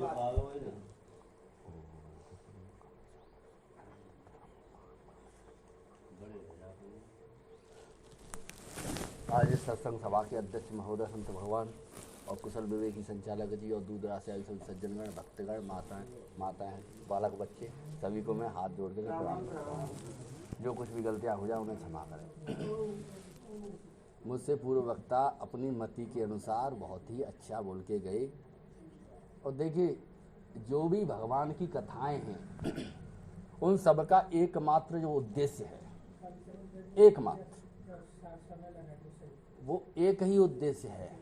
आज इस सत्संग सभा के अध्यक्ष महोदय संत भगवान और कुशल विवेकी संचालक जी और दूर दराज से आए सभी सज्जनगण, भक्तगण, माताएं, बालक, बच्चे सभी को मैं हाथ जोड़ कर प्रणाम करता हूँ। जो कुछ भी गलतियाँ हो जाए उन्हें क्षमा करें। मुझसे पूर्व वक्ता अपनी मति के अनुसार बहुत ही अच्छा बोल के गए। और देखिए, जो भी भगवान की कथाएं हैं उन सब का एकमात्र जो उद्देश्य है, एकमात्र वो एक ही उद्देश्य है,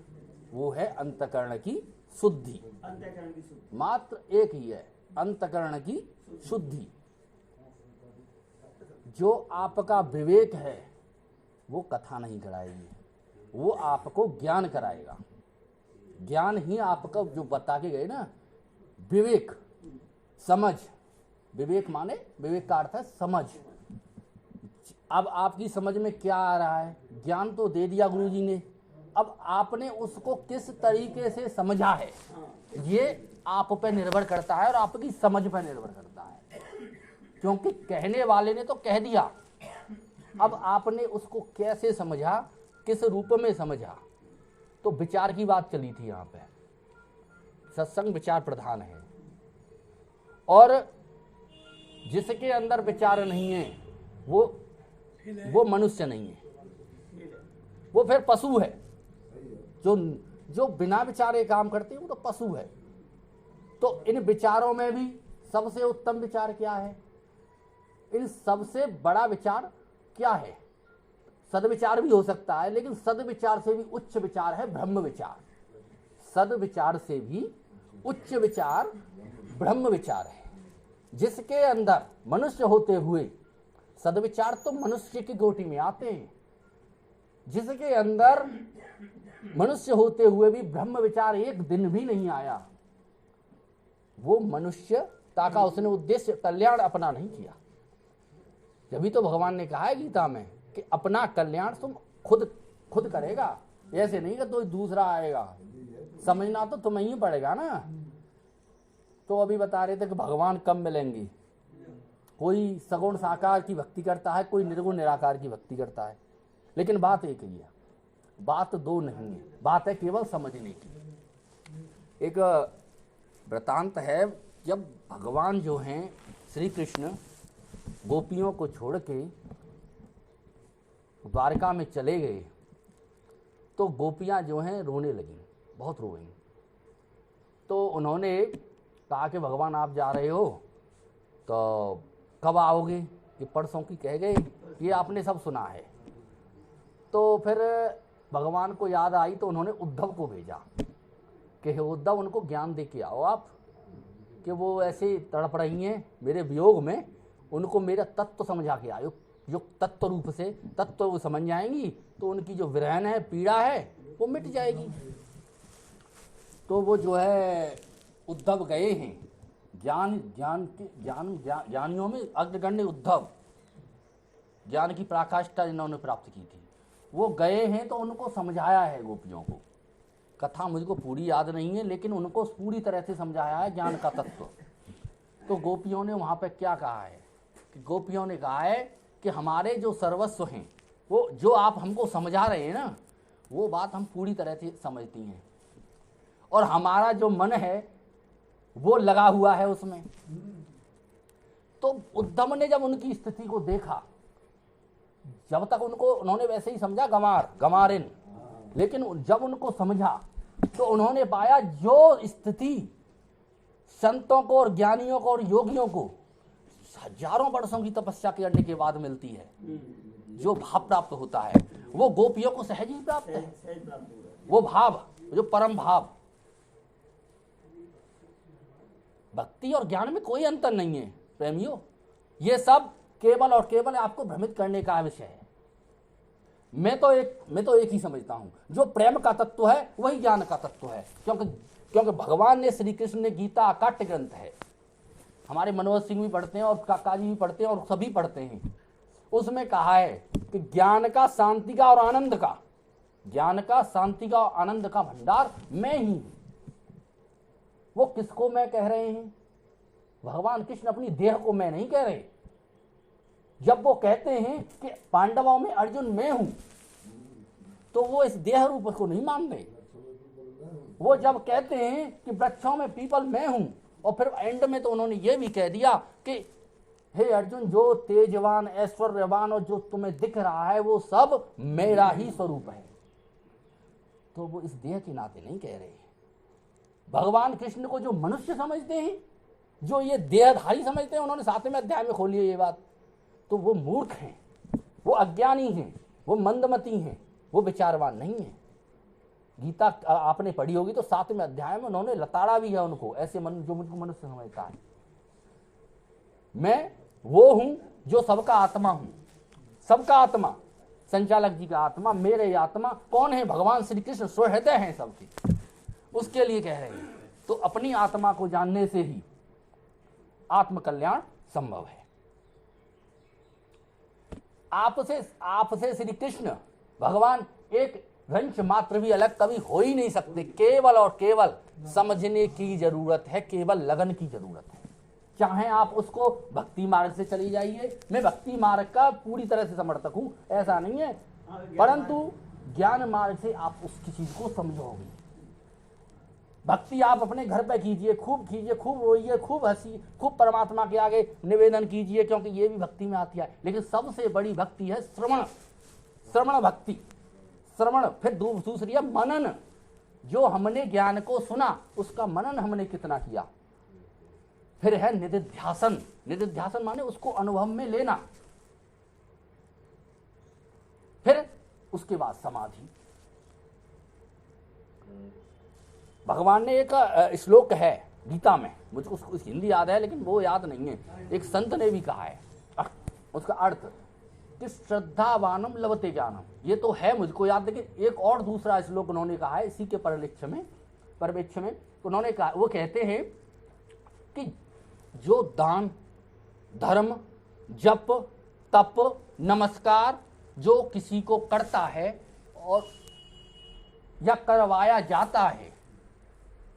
वो है अंतःकरण की शुद्धि। मात्र एक ही है, अंतःकरण की शुद्धि। जो आपका विवेक है वो कथा नहीं कराएगी, वो आपको ज्ञान कराएगा। ज्ञान ही आपका जो बता के गए ना, विवेक, समझ। विवेक माने, विवेक का अर्थ है समझ। अब आपकी समझ में क्या आ रहा है? ज्ञान तो दे दिया गुरुजी ने, अब आपने उसको किस तरीके से समझा है ये आप पे निर्भर करता है और आपकी समझ पर निर्भर करता है। क्योंकि कहने वाले ने तो कह दिया, अब आपने उसको कैसे समझा, किस रूप में समझा। तो विचार की बात चली थी यहाँ पे। सत्संग विचार प्रधान है, और जिसके अंदर विचार नहीं है वो मनुष्य नहीं है, वो फिर पशु है। जो बिना विचारे काम करते हैं वो तो पशु है। तो इन विचारों में भी सबसे उत्तम विचार क्या है? इन सबसे बड़ा विचार क्या है? सद्विचार भी हो सकता है, लेकिन सद्विचार से भी उच्च विचार है ब्रह्म विचार। सद्विचार से भी उच्च विचार ब्रह्म विचार है, जिसके अंदर मनुष्य होते हुए, सद्विचार तो मनुष्य की गोटी में आते हैं, जिसके अंदर मनुष्य होते हुए भी ब्रह्म विचार एक दिन भी नहीं आया, वो मनुष्यता का उसने उद्देश्य कल्याण अपना नहीं किया। जब तो भगवान ने कहा है गीता में कि अपना कल्याण तुम खुद करेगा, ऐसे नहीं कि कोई दूसरा आएगा। समझना तो तुम्हें ही पड़ेगा ना। तो अभी बता रहे थे कि भगवान कब मिलेंगे। कोई सगुण साकार की भक्ति करता है, कोई निर्गुण निराकार की भक्ति करता है, लेकिन बात एक ही है, बात दो नहीं है, बात है केवल समझने की। एक वृतांत है, जब भगवान जो हैं श्री कृष्ण गोपियों को छोड़ के द्वारका में चले गए, तो गोपियां जो हैं रोने लगी, बहुत रोई। तो उन्होंने कहा कि भगवान आप जा रहे हो तो कब आओगे? कि परसों की कह गए, ये आपने सब सुना है। तो फिर भगवान को याद आई तो उन्होंने उद्धव को भेजा कि हे उद्धव, उनको ज्ञान दे के आओ आप, कि वो ऐसे तड़प रही हैं मेरे वियोग में, उनको मेरा तत्व समझा के आयो। जो तत्व रूप से तत्व वो समझ जाएंगी तो उनकी जो विरहन है, पीड़ा है, वो मिट जाएगी। तो वो जो है उद्धव गए हैं, ज्ञानियों में अग्रगण्य उद्धव, ज्ञान की पराकाष्ठा जिन्होंने प्राप्त की थी, वो गए हैं तो उनको समझाया है गोपियों को। कथा मुझको पूरी याद नहीं है, लेकिन उनको पूरी तरह से समझाया है ज्ञान का तत्व। तो गोपियों ने वहाँ पे क्या कहा है कि गोपियों ने कहा है कि हमारे जो सर्वस्व हैं, वो जो आप हमको समझा रहे हैं ना, वो बात हम पूरी तरह से समझती हैं, और हमारा जो मन है वो लगा हुआ है उसमें। तो उद्धव ने जब उनकी स्थिति को देखा, जब तक उन्होंने वैसे ही समझा गमारिन, लेकिन जब उनको समझा तो उन्होंने पाया जो स्थिति संतों को और ज्ञानियों को और योगियों को हजारों वर्षों की तपस्या करने के बाद मिलती है, जो भाव प्राप्त होता है, वो गोपियों को सहज ही प्राप्त है। वो भाव, जो परम भाव, भक्ति और ज्ञान में कोई अंतर नहीं है प्रेमियों। ये सब केवल और केवल आपको भ्रमित करने का विषय है। मैं तो एक ही समझता हूं, जो प्रेम का तत्व है वही ज्ञान का तत्व है। क्योंकि भगवान ने, श्री कृष्ण ने, गीता अकाट्य ग्रंथ है, हमारे मनोज सिंह भी पढ़ते हैं और काका जी भी पढ़ते हैं और सभी पढ़ते हैं। उसमें कहा है कि ज्ञान का, शांति का और आनंद का, ज्ञान का, शांति का और आनंद का भंडार मैं ही हूं। वो किसको मैं कह रहे हैं? भगवान कृष्ण अपनी देह को मैं नहीं कह रहे। जब वो कहते हैं कि पांडवों में अर्जुन मैं हूं, तो वो इस देह रूप को नहीं मान रहे। वो जब कहते हैं कि वृक्षों में पीपल मैं हूं, और फिर एंड में तो उन्होंने ये भी कह दिया कि हे अर्जुन, जो तेजवान, ऐश्वर्यवान और जो तुम्हें दिख रहा है वो सब मेरा ही स्वरूप है। तो वो इस देह के नाते नहीं कह रहे। भगवान कृष्ण को जो मनुष्य समझते हैं, जो ये देहधारी समझते हैं, उन्होंने 7वें अध्याय में खोली है ये बात, तो वो मूर्ख हैं, वो अज्ञानी हैं, वो मंदमती हैं, वो विचारवान नहीं है। गीता आपने पढ़ी होगी तो 7वें अध्याय में उन्होंने लताड़ा भी है उनको, ऐसे जो मुझको मनुष्य समझता है। मैं वो हूं जो सबका आत्मा हूं, सबका आत्मा, संचालक जी का आत्मा, मेरे आत्मा कौन है? भगवान श्री कृष्ण स्वहृदय हैं सबके, उसके लिए कह रहे हैं। तो अपनी आत्मा को जानने से ही आत्मकल्याण संभव है। आपसे श्री कृष्ण भगवान एक रंच मात्र भी अलग कभी हो ही नहीं सकते। केवल और केवल समझने की जरूरत है, केवल लगन की जरूरत है। चाहे आप उसको भक्ति मार्ग से चली जाइए, मैं भक्ति मार्ग का पूरी तरह से समर्थक हूं, ऐसा नहीं है, परंतु ज्ञान मार्ग से आप उसकी चीज को समझोगे। भक्ति आप अपने घर पे कीजिए, खूब रोइए, खूब हंसी, खूब परमात्मा के आगे निवेदन कीजिए, क्योंकि ये भी भक्ति में आती है। लेकिन सबसे बड़ी भक्ति है श्रवण भक्ति, श्रवण। फिर दूसरी है मनन। जो हमने ज्ञान को सुना उसका मनन हमने कितना किया। फिर है निधिध्यासन। निधिध्यासन माने उसको अनुभव में लेना। फिर उसके बाद समाधि। भगवान ने एक श्लोक है गीता में, मुझको उसको हिंदी याद है लेकिन वो याद नहीं है, एक संत ने भी कहा है उसका अर्थ कि श्रद्धावानम लभते ज्ञानम। ये तो है मुझको याद, लेकिन एक और दूसरा श्लोक उन्होंने कहा है इसी के परवेक्ष में उन्होंने कहा, वो कहते हैं कि जो दान, धर्म, जप, तप, नमस्कार जो किसी को करता है और या करवाया जाता है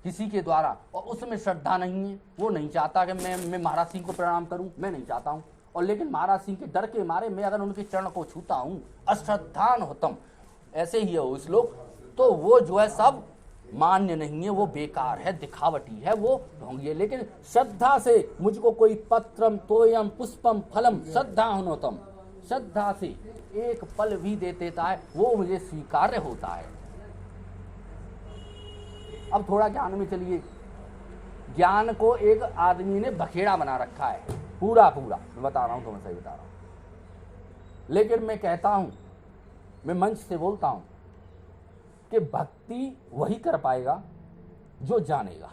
किसी के द्वारा, और उसमें श्रद्धा नहीं है, वो नहीं चाहता कि मैं महाराज सिंह को प्रणाम करूं, मैं नहीं चाहता हूं, और लेकिन महाराज सिंह के डर के मारे मैं अगर उनके चरण को छूता हूं, अश्रद्धान होतम, ऐसे ही है वो श्लोक, तो वो जो है सब मान्य नहीं है, वो बेकार है, दिखावटी है, वो ढोंगी है। लेकिन श्रद्धा से मुझको कोई पत्रम तोयम पुष्पम फलम श्रद्धा होनोतम, श्रद्धा से एक फल भी दे देता है, वो मुझे स्वीकार्य होता है। अब थोड़ा ज्ञान में चलिए। ज्ञान को एक आदमी ने बखेड़ा बना रखा है, पूरा मैं बता रहा हूं तो मैं सही बता रहा हूं, लेकिन मैं कहता हूं, मैं मंच से बोलता हूं कि भक्ति वही कर पाएगा जो जानेगा।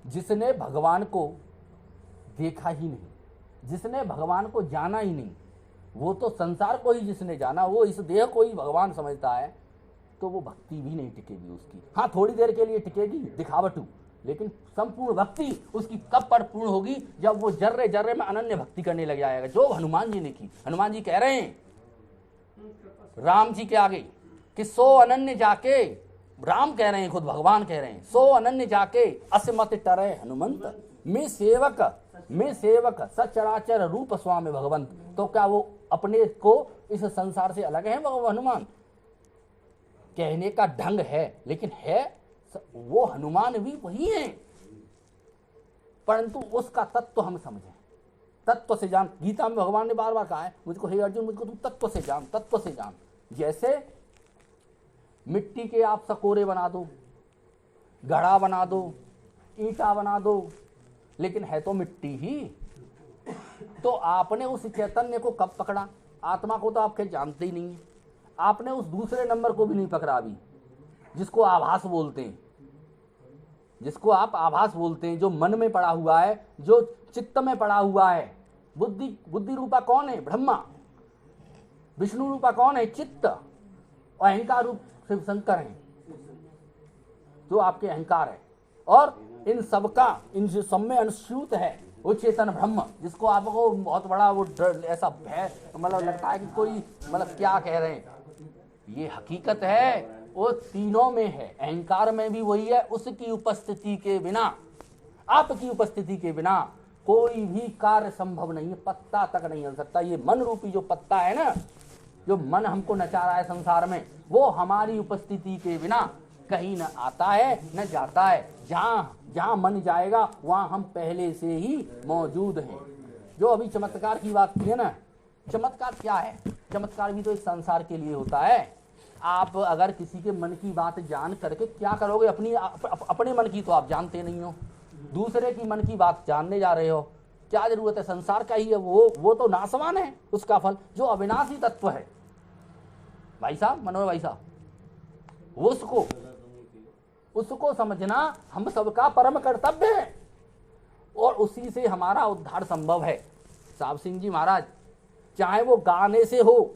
जिसने भगवान को देखा ही नहीं, जिसने भगवान को जाना ही नहीं, वो तो संसार को ही जिसने जाना, वो इस देह को ही भगवान समझता है, तो वो भक्ति भी नहीं टिकेगी उसकी। हाँ, थोड़ी देर के लिए टिकेगी, दिखावटू, लेकिन संपूर्ण भक्ति उसकी कब पर पूर्ण होगी? जब वो जर्रे जर्रे में अनन्य भक्ति करने लग जाएगा, जो हनुमान जी ने की। हनुमान जी कह रहे हैं राम जी के आगे कि सो अनन्य जाके, राम कह रहे हैं, खुद भगवान कह रहे हैं, सो अनन्य जाके असमत टरे हनुमंत, मैं सेवक सचराचर रूप स्वामी भगवंत। तो क्या वो अपने को इस संसार से अलग है? हनुमान कहने का ढंग है, लेकिन है वो हनुमान भी वही है, परंतु उसका तत्व हम समझें। तत्व से जान, गीता में भगवान ने बार बार कहा है मुझको, हे अर्जुन मुझको तू तत्व से जान, तत्व से जान। जैसे मिट्टी के आप सकोरे बना दो, घड़ा बना दो, ईंटा बना दो, लेकिन है तो मिट्टी ही। तो आपने उस चैतन्य को कब पकड़ा? आत्मा को तो आप जानते ही नहीं है। आपने उस दूसरे नंबर को भी नहीं पकड़ा अभी, जिसको आभास बोलते हैं, जिसको आप आभास बोलते हैं, जो मन में पड़ा हुआ है, जो चित्त में पड़ा हुआ है। बुद्धि रूपा कौन है? ब्रह्मा। विष्णु रूपा कौन है? चित्त। और अहंकार रूप शिव शंकर हैं, जो आपके अहंकार है। और इन सबका, इन सब में अनुस्यूत है वो चेतन ब्रह्म, जिसको आपको बहुत बड़ा वो ऐसा भय मतलब लगता है कि कोई मतलब क्या कह रहे हैं। ये हकीकत है वो तीनों में है, अहंकार में भी वही है। उसकी उपस्थिति के बिना, आपकी उपस्थिति के बिना कोई भी कार्य संभव नहीं है, पत्ता तक नहीं हिल सकता। ये मन रूपी जो पत्ता है ना, जो मन हमको नचा रहा है संसार में, वो हमारी उपस्थिति के बिना कहीं न आता है न जाता है। जहाँ जहाँ मन जाएगा वहाँ हम पहले से ही मौजूद हैं। जो अभी चमत्कार की बात की है ना, चमत्कार क्या है? चमत्कार भी तो इस संसार के लिए होता है। आप अगर किसी के मन की बात जान करके क्या करोगे? अपने मन की तो आप जानते नहीं हो, दूसरे की मन की बात जानने जा रहे हो। क्या जरूरत है? संसार का ही है वो तो नाशवान है, उसका फल जो अविनाशी तत्व है भाई साहब, मनोहर भाई साहब, उसको समझना हम सबका परम कर्तव्य है और उसी से हमारा उद्धार संभव है। साहब सिंह जी महाराज, चाहे वो गाने से हो,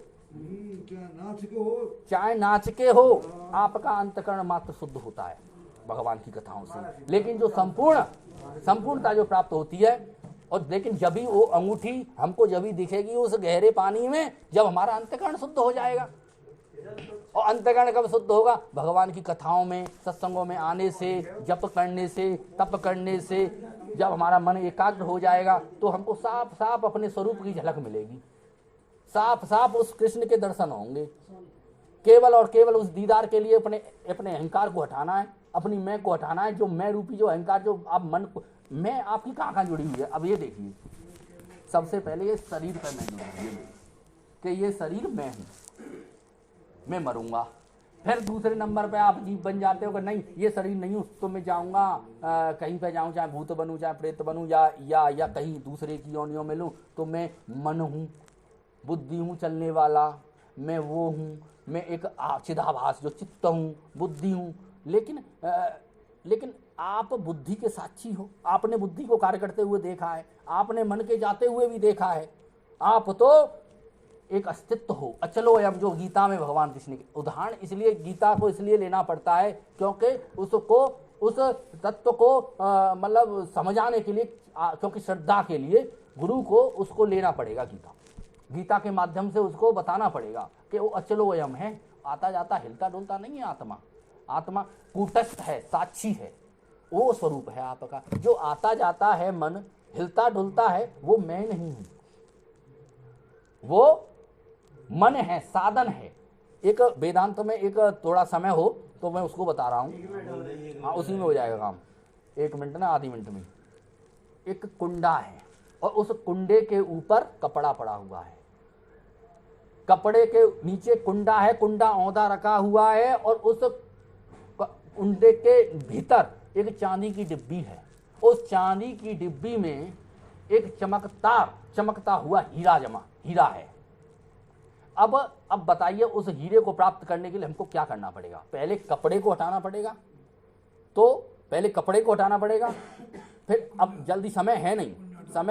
चाहे नाच के हो, आपका अंतकरण मात्र शुद्ध होता है भगवान की कथाओं से। लेकिन जो संपूर्णता जो प्राप्त होती है, और लेकिन जब भी वो अंगूठी हमको जब भी दिखेगी उस गहरे पानी में, जब हमारा अंतकरण शुद्ध हो जाएगा। और अंतकरण कब शुद्ध होगा? भगवान की कथाओं में, सत्संगों में आने से, जप करने से, तप करने से। जब हमारा मन एकाग्र हो जाएगा तो हमको साफ साफ अपने स्वरूप की झलक मिलेगी, साफ साफ उस कृष्ण के दर्शन होंगे। केवल और केवल उस दीदार के लिए अपने अहंकार को हटाना है, अपनी मैं को हटाना है। जो मैं रूपी जो अहंकार, जो आप मन को, मैं आपकी कहाँ जुड़ी हुई है? अब ये देखिए, सबसे पहले ये शरीर पर मैं जुड़ी हुई है कि ये शरीर मैं हूँ, मैं मरूंगा। फिर दूसरे नंबर पे आप जीव बन जाते हो कि नहीं, ये शरीर नहीं हूँ तो मैं जाऊंगा कहीं पे जाऊँ, चाहे भूत बनूं, चाहे प्रेत बनूं, या कहीं दूसरे की योनियों में लूँ, तो मैं मन हूँ, बुद्धि हूँ चलने वाला, मैं वो हूँ, मैं एक चिदाभास जो चित्त हूँ, बुद्धि हूँ। लेकिन आप बुद्धि के साक्षी हो, आपने बुद्धि को कार्य करते हुए देखा है, आपने मन के जाते हुए भी देखा है। आप तो एक अस्तित्व हो, अचलो अयम, जो गीता में भगवान कृष्ण के उदाहरण, इसलिए गीता को इसलिए लेना पड़ता है क्योंकि उस तत्व को मतलब समझाने के लिए, क्योंकि श्रद्धा के लिए गुरु को उसको लेना पड़ेगा। गीता के माध्यम से उसको बताना पड़ेगा कि वो अचलो अयम है, आता जाता हिलता डुलता नहीं है। आत्मा कूटस्थ है, साक्षी है, वो स्वरूप है आपका। जो आता जाता है मन, हिलता डुलता है, वो मैं नहीं हूं, वो मन है, साधन है। एक वेदांत में एक थोड़ा समय हो तो मैं उसको बता रहा हूँ, हाँ उसी में हो जाएगा काम, 1 मिनट ना, आधी मिनट में। एक कुंडा है और उस कुंडे के ऊपर कपड़ा पड़ा हुआ है, कपड़े के नीचे कुंडा है, कुंडा औंधा रखा हुआ है, और उस कुंडे के भीतर एक चांदी की डिब्बी है। उस चांदी की डिब्बी में एक चमकता हुआ हीरा है। अब बताइए, उस हीरे को प्राप्त करने के लिए हमको क्या करना पड़ेगा? पहले कपड़े को हटाना पड़ेगा। फिर अब जल्दी समय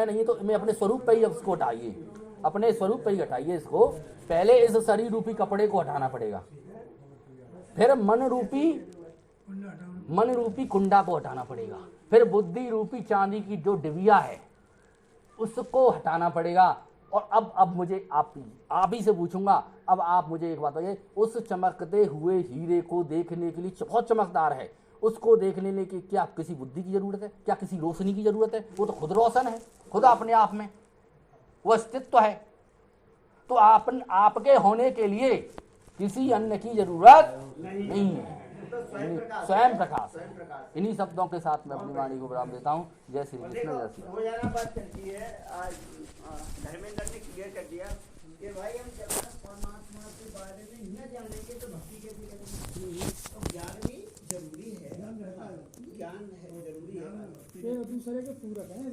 नहीं तो मैं अपने स्वरूप पे ही इसको हटाइए, अपने स्वरूप पे ही हटाइए इसको। पहले इस शरीर रूपी कपड़े को हटाना पड़ेगा, फिर मन रूपी कुंडा को हटाना पड़ेगा, फिर बुद्धि रूपी चांदी की जो डिबिया है उसको हटाना पड़ेगा। और अब मुझे आप ही से पूछूंगा, अब आप मुझे एक बात बताइए, उस चमकते हुए हीरे को देखने के लिए, बहुत चमकदार है, उसको देखने के क्या किसी बुद्धि की जरूरत है? क्या किसी रोशनी की जरूरत है? वो तो खुद रोशन है, खुद अपने आप में वो अस्तित्व है। तो आपके होने के लिए किसी अन्य की जरूरत नहीं है, स्वयं प्रकाश। इन्हीं शब्दों के साथ मैं अपनी वाणी को विराम देता हूँ। जय श्री कृष्ण, जय श्री राम। रोजाना बात करती है, आज धर्मेंद्र ने क्लियर कर दिया कि भाई हम जब परमात्मा के बारे में न जानेंगे तो भक्ति कैसे करेंगे? तो ज्ञान भी जरूरी है, ज्ञान है जरूरी है, दूसरे के पूरक है,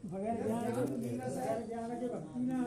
बगैर ज्ञान के भक्ति ना